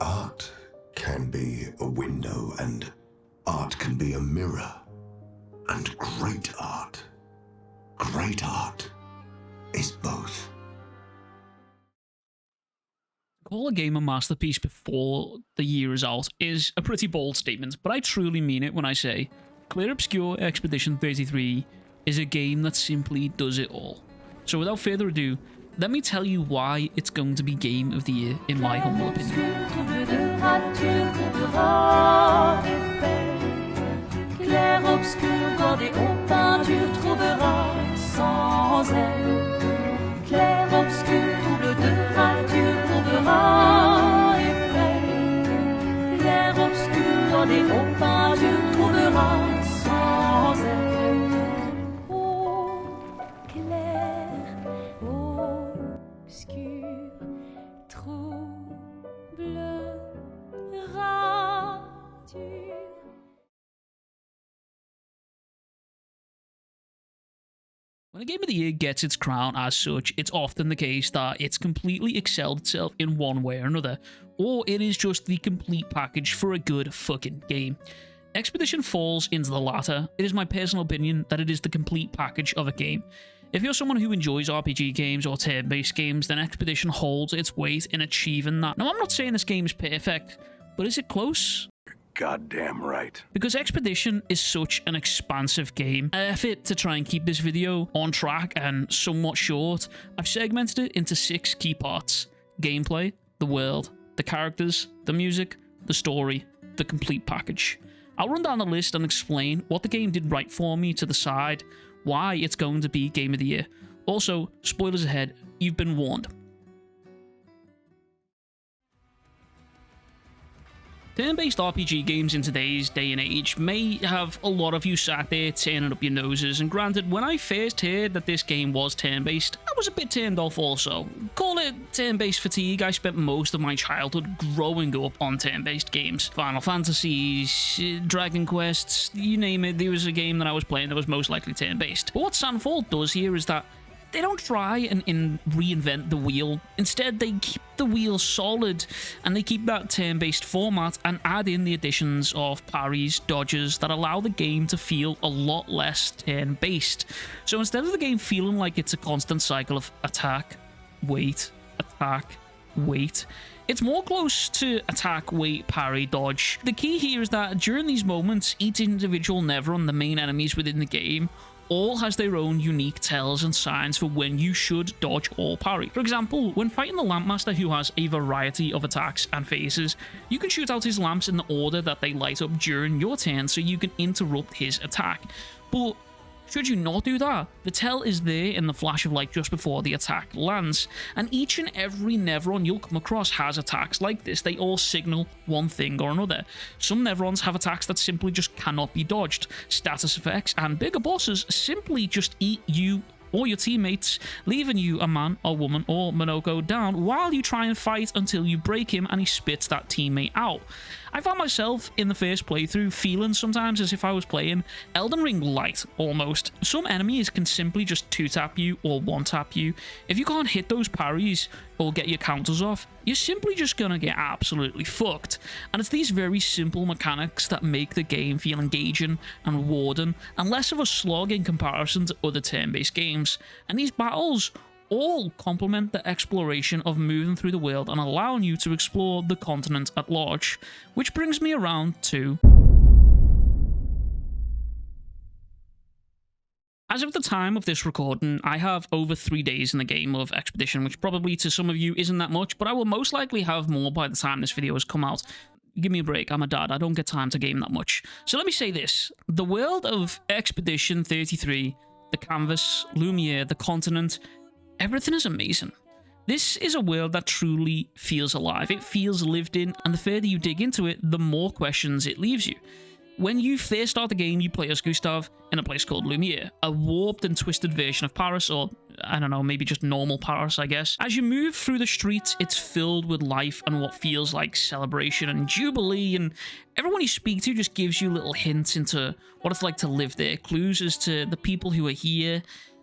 Art can be a window, and art can be a mirror. And great art is both. Call a game a masterpiece before the year is out is a pretty bold statement, but I truly mean it when I say Clair Obscur Expedition 33 is a game that simply does it all. So without further ado, let me tell you why it's going to be Game of the Year in my humble opinion. Clair obscur, bordé aux peintures, trouvera sans elle. Clair obscur, double de rature, courbera effet. Clair obscur, bordé aux peintures, trouvera sans elle. Oh, clair, obscur, trouble, rature. When a Game of the Year gets its crown as such, it's often the case that it's completely excelled itself in one way or another, or it is just the complete package for a good fucking game. Expedition falls into the latter. It is my personal opinion that it is the complete package of a game. If you're someone who enjoys RPG games or turn-based games, then Expedition holds its weight in achieving that. Now, I'm not saying this game is perfect, but is it close? Goddamn right. Because Expedition is such an expansive game, an effort to try and keep this video on track and somewhat short, I've segmented it into 6 key parts: gameplay, the world, the characters, the music, the story, the complete package. I'll run down the list and explain what the game did right for me to decide why it's going to be Game of the Year. Also, spoilers ahead, you've been warned. Turn-based RPG games in today's day and age may have a lot of you sat there turning up your noses, and granted, when I first heard that this game was turn-based, I was a bit turned off also. Call it turn-based fatigue. I spent most of my childhood growing up on turn-based games. Final Fantasies, Dragon Quests, you name it, there was a game that I was playing that was most likely turn-based. But what Sandfall does here is that they don't try and reinvent the wheel. Instead, they keep the wheel solid, and they keep that turn-based format and add in the additions of parries, dodges that allow the game to feel a lot less turn-based. So instead of the game feeling like it's a constant cycle of attack, wait, it's more close to attack, wait, parry, dodge. The key here is that during these moments, each individual Neveron, the main enemies within the game, all has their own unique tells and signs for when you should dodge or parry. For example, when fighting the Lampmaster, who has a variety of attacks and phases, you can shoot out his lamps in the order that they light up during your turn so you can interrupt his attack. But should you not do that, the tell is there in the flash of light just before the attack lands, and each and every Neveron you'll come across has attacks like this. They all signal one thing or another. Some Neverons have attacks that simply just cannot be dodged. Status effects and bigger bosses simply just eat you or your teammates, leaving you, a man or woman or Monoko, down while you try and fight until you break him and he spits that teammate out. I found myself in the first playthrough feeling sometimes as if I was playing Elden Ring light, almost. Some enemies can simply just 2-tap you or 1-tap you. If you can't hit those parries or get your counters off, you're simply just gonna get absolutely fucked. And it's these very simple mechanics that make the game feel engaging and rewarding, and less of a slog in comparison to other turn-based games. And these battles all complement the exploration of moving through the world and allowing you to explore the continent at large. Which brings me around to... As of the time of this recording, I have over 3 days in the game of Expedition, which probably to some of you isn't that much, but I will most likely have more by the time this video has come out. Give me a break, I'm a dad, I don't get time to game that much. So let me say this, the world of Expedition 33, the canvas, Lumiere, the continent, everything is amazing. This is a world that truly feels alive. It feels lived in, and the further you dig into it, the more questions it leaves you. When you first start the game, you play as Gustav in a place called Lumiere, a warped and twisted version of Paris, or I don't know, maybe just normal Paris, I guess. As you move through the streets, it's filled with life and what feels like celebration and jubilee, and everyone you speak to just gives you little hints into what it's like to live there, clues as to the people who are here,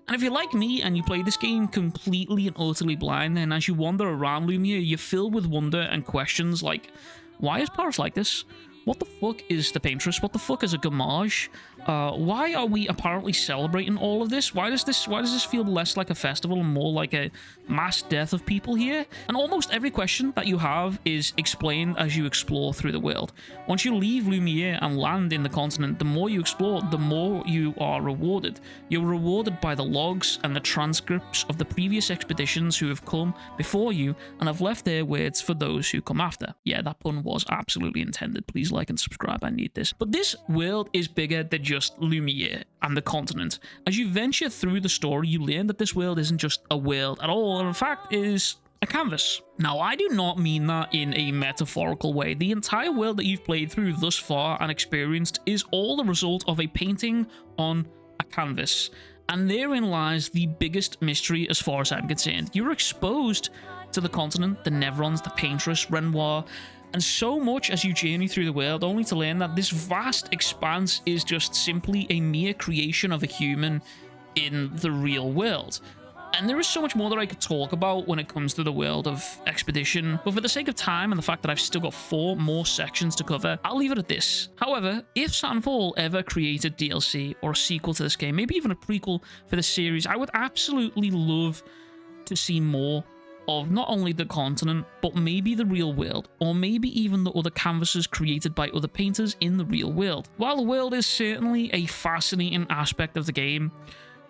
And if you're like me and you play this game completely and utterly blind, then as you wander around Lumia, you're filled with wonder and questions like, why is Paris like this? What the fuck is the Paintress? What the fuck is a Gamage? Why are we apparently celebrating all of this? Why does this feel less like a festival and more like a mass death of people here? And almost every question that you have is explained as you explore through the world. Once you leave Lumiere and land in the continent, the more you explore, the more you are rewarded. You're rewarded by the logs and the transcripts of the previous expeditions who have come before you and have left their words for those who come after. Yeah, that pun was absolutely intended. Please like and subscribe, I need this. But this world is bigger than just Lumiere and the continent. As you venture through the story, you learn that this world isn't just a world at all, and in fact is a canvas. Now, I do not mean that in a metaphorical way. The entire world that you've played through thus far and experienced is all the result of a painting on a canvas. And therein lies the biggest mystery as far as I'm concerned. You're exposed to the continent, the Neverons, the Paintress, Renoir, and so much as you journey through the world, only to learn that this vast expanse is just simply a mere creation of a human in the real world. And there is so much more that I could talk about when it comes to the world of Expedition, but for the sake of time and the fact that I've still got 4 more sections to cover, I'll leave it at this. However, if Sanfall ever created DLC or a sequel to this game, maybe even a prequel for the series, I would absolutely love to see more of not only the continent, but maybe the real world, or maybe even the other canvases created by other painters in the real world. While the world is certainly a fascinating aspect of the game,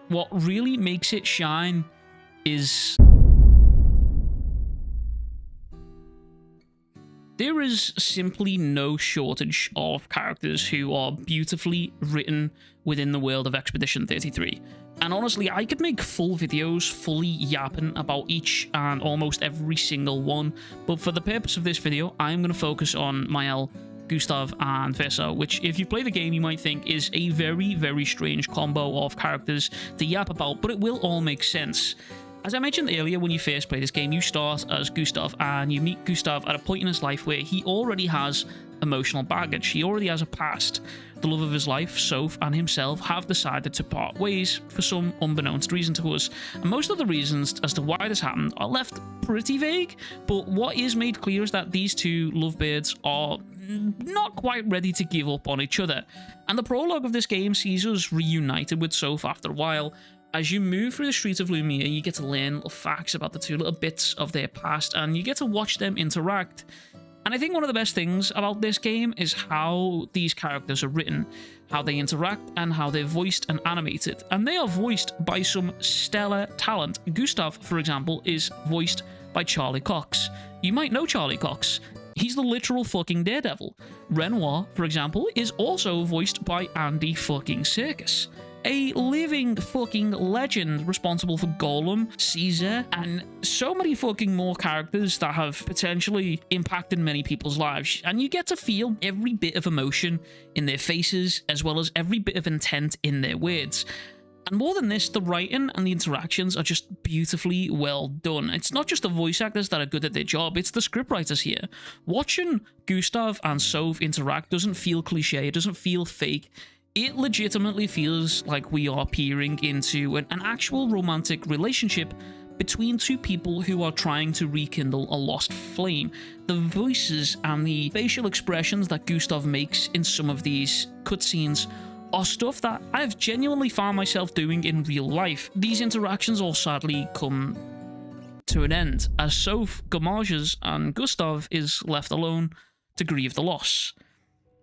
what really makes it shine is there is simply no shortage of characters who are beautifully written within the world of Expedition 33. And honestly, I could make full videos fully yapping about each and almost every single one, but for the purpose of this video, I'm going to focus on Mael, Gustav, and Verso, which, if you play the game, you might think is a very, very strange combo of characters to yap about, but it will all make sense. As I mentioned earlier, when you first play this game, you start as Gustav, and you meet Gustav at a point in his life where he already has emotional baggage. He already has a past. The love of his life, Soph, and himself have decided to part ways for some unbeknownst reason to us. And most of the reasons as to why this happened are left pretty vague, but what is made clear is that these two lovebirds are not quite ready to give up on each other. And the prologue of this game sees us reunited with Soph after a while. As you move through the streets of Lumia, you get to learn little facts about the two little bits of their past, and you get to watch them interact. And I think one of the best things about this game is how these characters are written, how they interact, and how they're voiced and animated. And they are voiced by some stellar talent. Gustav, for example, is voiced by Charlie Cox. You might know Charlie Cox. He's the literal fucking Daredevil. Renoir, for example, is also voiced by Andy fucking Serkis. A living fucking legend responsible for Golem, Caesar, and so many fucking more characters that have potentially impacted many people's lives. And you get to feel every bit of emotion in their faces, as well as every bit of intent in their words. And more than this, the writing and the interactions are just beautifully well done. It's not just the voice actors that are good at their job, it's the scriptwriters here. Watching Gustav and Soph interact doesn't feel cliche, it doesn't feel fake. It legitimately feels like we are peering into an actual romantic relationship between two people who are trying to rekindle a lost flame. The voices and the facial expressions that Gustav makes in some of these cutscenes are stuff that I've genuinely found myself doing in real life. These interactions all sadly come to an end, as Soph gamages and Gustav is left alone to grieve the loss.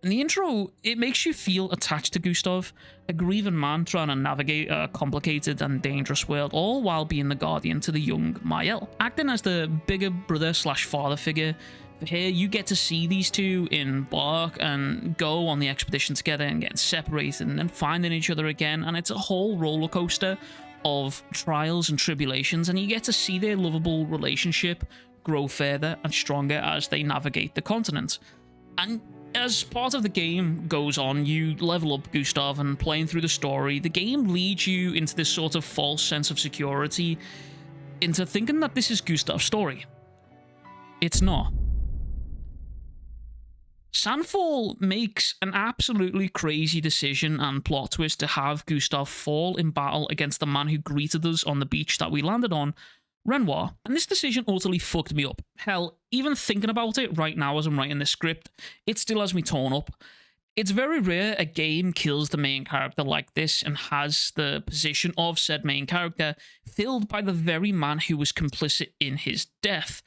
In the intro, it makes you feel attached to Gustav, a grieving man trying to navigate a complicated and dangerous world, all while being the guardian to the young Mael. Acting as the bigger brother/father figure, here you get to see these two embark and go on the expedition together and get separated and then finding each other again, and it's a whole roller coaster of trials and tribulations, and you get to see their lovable relationship grow further and stronger as they navigate the continent. And as part of the game goes on, you level up Gustav, and playing through the story, the game leads you into this sort of false sense of security, into thinking that this is Gustav's story. It's not. Sandfall makes an absolutely crazy decision and plot twist to have Gustav fall in battle against the man who greeted us on the beach that we landed on, Renoir. And this decision utterly fucked me up. Hell, even thinking about it right now as I'm writing this script, it still has me torn up. It's very rare a game kills the main character like this and has the position of said main character filled by the very man who was complicit in his death.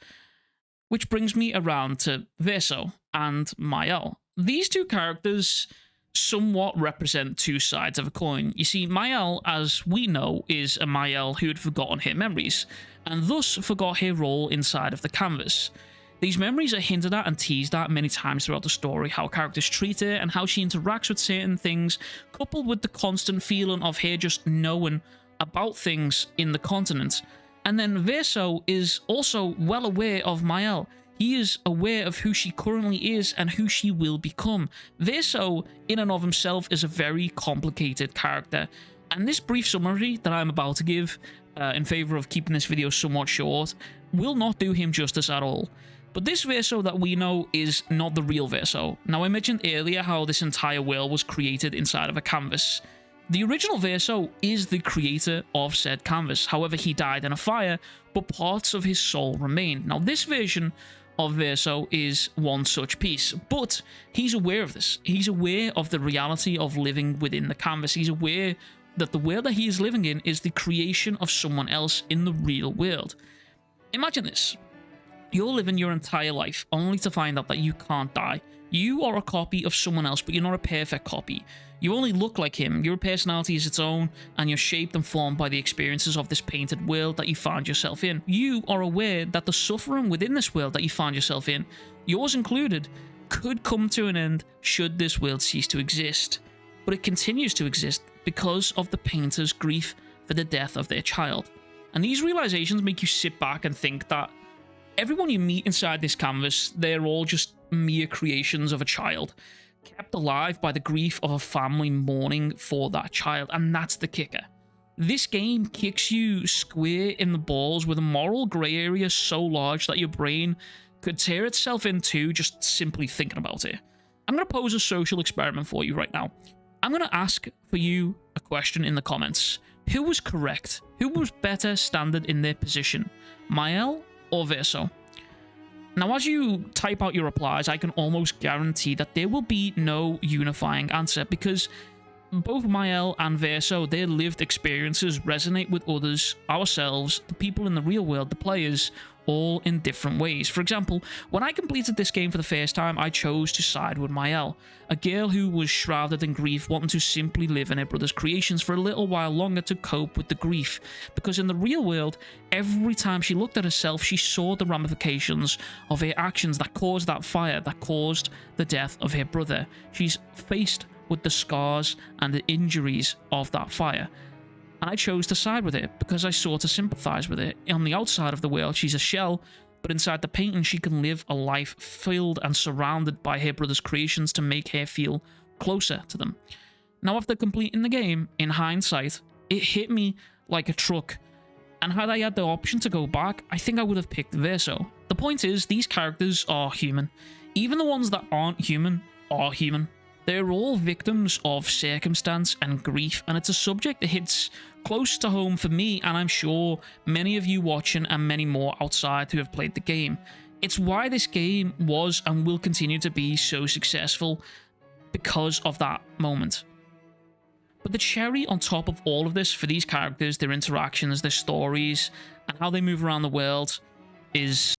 Which brings me around to Verso and Maël. These two characters somewhat represent two sides of a coin. You see, Maël, as we know, is a Maël who had forgotten her memories, and thus forgot her role inside of the canvas. These memories are hinted at and teased at many times throughout the story, how characters treat her and how she interacts with certain things, coupled with the constant feeling of her just knowing about things in the continent. And then Verso is also well aware of Maël. He is aware of who she currently is and who she will become. Verso, in and of himself, is a very complicated character. And this brief summary that I'm about to give, in favour of keeping this video somewhat short, will not do him justice at all. But this Verso that we know is not the real Verso. Now, I mentioned earlier how this entire world was created inside of a canvas. The original Verso is the creator of said canvas. However, he died in a fire, but parts of his soul remain. Now, this version of Verso is one such piece, but he's aware of this. He's aware of the reality of living within the canvas. He's aware that the world that he is living in is the creation of someone else in the real world. Imagine this. You're living your entire life only to find out that you can't die. You are a copy of someone else, but you're not a perfect copy. You only look like him, your personality is its own, and you're shaped and formed by the experiences of this painted world that you find yourself in. You are aware that the suffering within this world that you find yourself in, yours included, could come to an end should this world cease to exist. But it continues to exist because of the painter's grief for the death of their child. And these realizations make you sit back and think that everyone you meet inside this canvas, they're all just mere creations of a child, kept alive by the grief of a family mourning for that child, and that's the kicker. This game kicks you square in the balls with a moral grey area so large that your brain could tear itself in two just simply thinking about it. I'm going to pose a social experiment for you right now. I'm going to ask for you a question in the comments. Who was correct? Who was better standard in their position? Maël or Verso? Now, as you type out your replies, I can almost guarantee that there will be no unifying answer, because both Maël and Verso, their lived experiences resonate with others, ourselves, the people in the real world, the players, all in different ways. For example, when I completed this game for the first time, I chose to side with Maël, a girl who was shrouded in grief, wanting to simply live in her brother's creations for a little while longer to cope with the grief. Because in the real world, every time she looked at herself, she saw the ramifications of her actions that caused that fire, that caused the death of her brother. She's faced with the scars and the injuries of that fire. And I chose to side with it because I sought to sympathize with it. On the outside of the world, she's a shell, but inside the painting, she can live a life filled and surrounded by her brother's creations to make her feel closer to them. Now, after completing the game, in hindsight, it hit me like a truck. And had I had the option to go back, I think I would have picked Verso. The point is, these characters are human. Even the ones that aren't human are human. They're all victims of circumstance and grief, and it's a subject that hits close to home for me, and I'm sure many of you watching and many more outside who have played the game. It's why this game was and will continue to be so successful, because of that moment. But the cherry on top of all of this for these characters, their interactions, their stories, and how they move around the world is...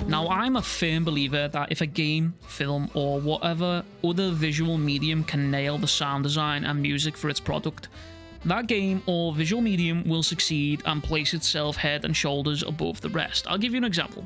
Now, I'm a firm believer that if a game, film, or whatever other visual medium can nail the sound design and music for its product, that game or visual medium will succeed and place itself head and shoulders above the rest. I'll give you an example.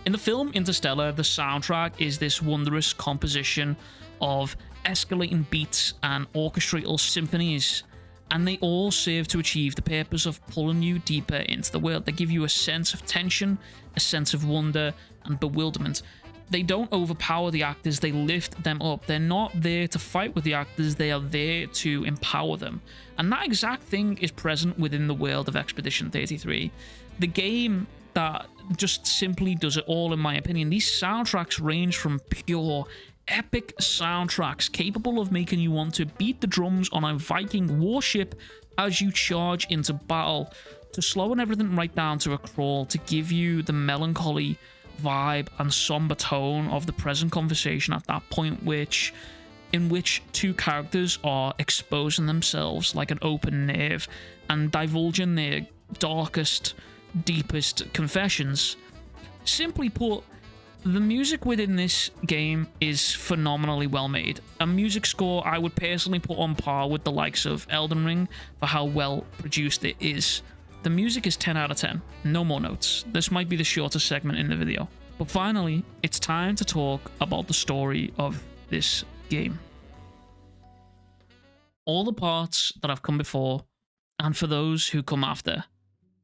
In the film Interstellar, the soundtrack is this wondrous composition of escalating beats and orchestral symphonies, and they all serve to achieve the purpose of pulling you deeper into the world. They give you a sense of tension, a sense of wonder and bewilderment. They don't overpower the actors, they lift them up. They're not there to fight with the actors, they are there to empower them. And that exact thing is present within the world of Expedition 33. The game that just simply does it all, in my opinion. These soundtracks range from pure epic soundtracks capable of making you want to beat the drums on a Viking warship as you charge into battle, to slowing everything right down to a crawl to give you the melancholy vibe and somber tone of the present conversation at that point, in which two characters are exposing themselves like an open nerve and divulging their darkest, deepest confessions. Simply put, the music within this game is phenomenally well made. A music score I would personally put on par with the likes of Elden Ring for how well produced it is. The music is 10 out of 10. No more notes. This might be the shortest segment in the video. But finally, it's time to talk about the story of this game. All the parts that have come before, and for those who come after,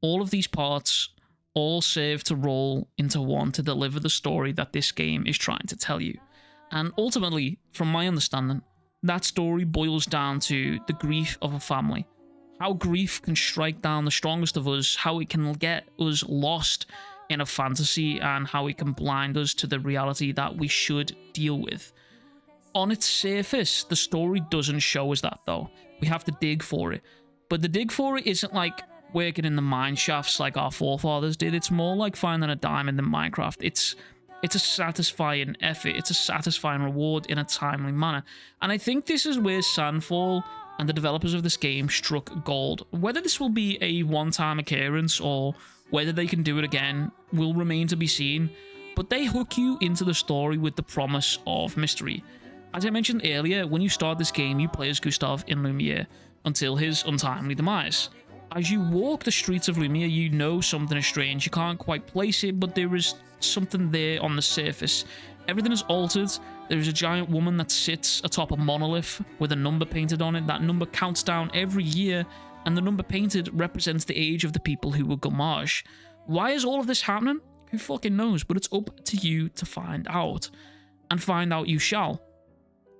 all of these parts all serve to roll into one to deliver the story that this game is trying to tell you. And ultimately, from my understanding, that story boils down to the grief of a family. How grief can strike down the strongest of us, how it can get us lost in a fantasy, and how it can blind us to the reality that we should deal with. On its surface, the story doesn't show us that though. We have to dig for it. But the dig for it isn't like working in the mine shafts like our forefathers did. It's more like finding a diamond in Minecraft. It's a satisfying effort. It's a satisfying reward in a timely manner. And I think this is where Sandfall and the developers of this game struck gold. Whether this will be a one-time occurrence or whether they can do it again will remain to be seen, but they hook you into the story with the promise of mystery. As I mentioned earlier, when you start this game, you play as Gustav in Lumiere until his untimely demise. As you walk the streets of Lumiere, you know something is strange. You can't quite place it, but there is something there on the surface. Everything is altered. There is a giant woman that sits atop a monolith with a number painted on it. That number counts down every year, and the number painted represents the age of the people who were Gamage. Why is all of this happening? Who fucking knows? But it's up to you to find out. And find out you shall.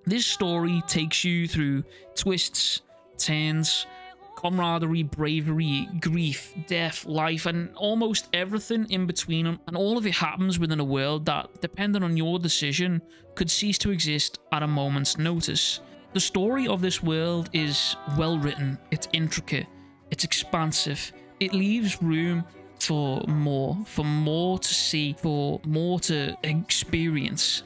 This story takes you through twists, turns, camaraderie, bravery, grief, death, life, and almost everything in between them. And all of it happens within a world that, depending on your decision, could cease to exist at a moment's notice. The story of this world is well written, it's intricate, it's expansive, it leaves room for more to see, for more to experience.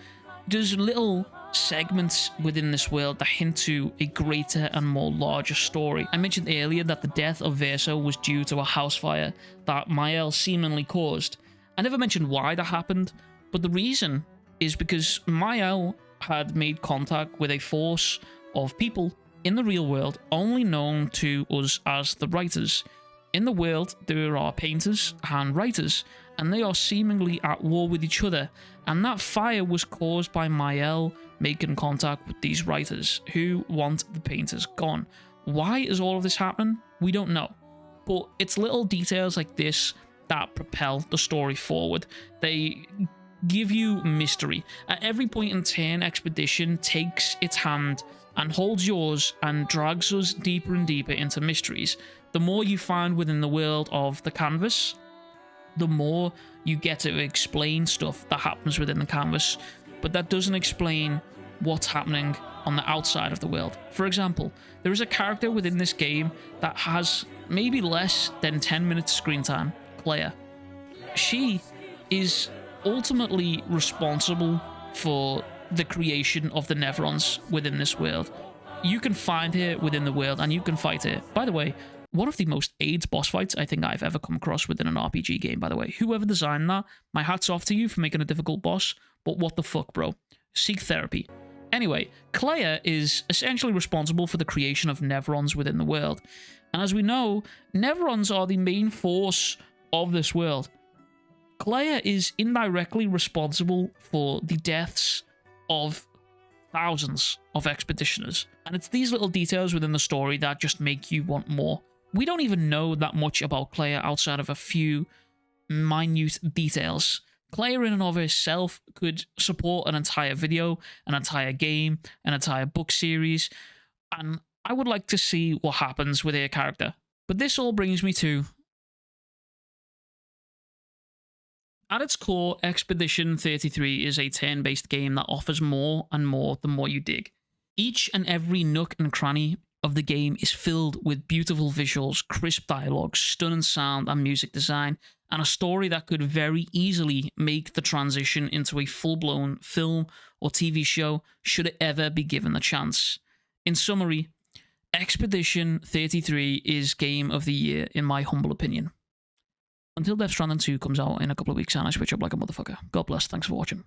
There's little segments within this world that hint to a greater and more larger story. I mentioned earlier that the death of Verso was due to a house fire that Mael seemingly caused. I never mentioned why that happened, but the reason is because Mael had made contact with a force of people in the real world only known to us as the writers. In the world, there are painters and writers, and they are seemingly at war with each other, and that fire was caused by Mael making contact with these writers who want the painters gone. Why is all of this happening? We don't know, but it's little details like this that propel the story forward. They give you mystery. At every point in turn, Expedition takes its hand and holds yours and drags us deeper and deeper into mysteries. The more you find within the world of the canvas, the more you get to explain stuff that happens within the canvas, but that doesn't explain what's happening on the outside of the world. For example, there is a character within this game that has maybe less than 10 minutes screen time, Clair. She is ultimately responsible for the creation of the Neverons within this world. You can find her within the world and you can fight her. By the way, one of the most AIDS boss fights I think I've ever come across within an RPG game, by the way. Whoever designed that, my hat's off to you for making a difficult boss, but what the fuck, bro? Seek therapy. Anyway, Clair is essentially responsible for the creation of Neverons within the world. And as we know, Neverons are the main force of this world. Clair is indirectly responsible for the deaths of thousands of expeditioners. And it's these little details within the story that just make you want more. We don't even know that much about Clair outside of a few minute details. Clair in and of herself could support an entire video, an entire game, an entire book series, and I would like to see what happens with her character. But this all brings me to At its core, Expedition 33 is a turn-based game that offers more and more the more you dig. Each and every nook and cranny of the game is filled with beautiful visuals, crisp dialogue, stunning sound and music design, and a story that could very easily make the transition into a full-blown film or TV show should it ever be given the chance. In summary, Expedition 33 is Game of the Year in my humble opinion. Until Death Stranding 2 comes out in a couple of weeks and I switch up like a motherfucker. God bless, thanks for watching.